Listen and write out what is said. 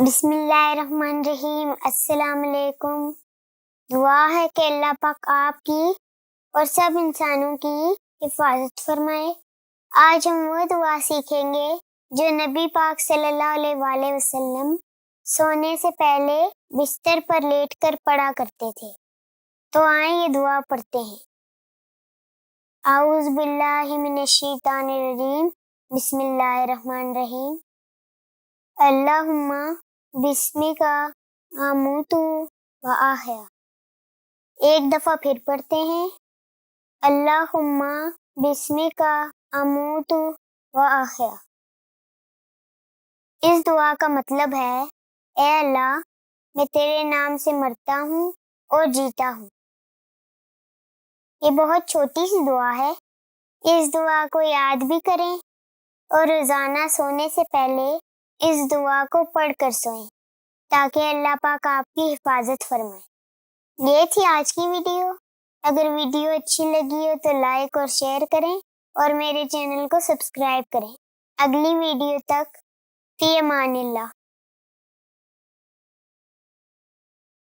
بسم اللہ الرحمن الرحیم۔ السلام علیکم۔ دعا ہے کہ اللہ پاک آپ کی اور سب انسانوں کی حفاظت فرمائے۔ آج ہم وہ دعا سیکھیں گے جو نبی پاک صلی اللہ علیہ وآلہ وسلم سونے سے پہلے بستر پر لیٹ کر پڑھا کرتے تھے۔ تو آئیں یہ دعا پڑھتے ہیں۔ اعوذ باللہ من الشیطان الرجیم، بسم اللہ الرحمن الرحیم۔ اللہم بسمک اموت و احیا۔ ایک دفعہ پھر پڑھتے ہیں۔ اللہم بسمک اموت و احیا۔ اس دعا کا مطلب ہے، اے اللہ، میں تیرے نام سے مرتا ہوں اور جیتا ہوں۔ یہ بہت چھوٹی سی دعا ہے۔ اس دعا کو یاد بھی کریں اور روزانہ سونے سے پہلے اس دعا کو پڑھ کر سوئیں تاکہ اللہ پاک آپ کی حفاظت فرمائے۔ یہ تھی آج کی ویڈیو۔ اگر ویڈیو اچھی لگی ہو تو لائک اور شیئر کریں اور میرے چینل کو سبسکرائب کریں۔ اگلی ویڈیو تک فی امان اللہ۔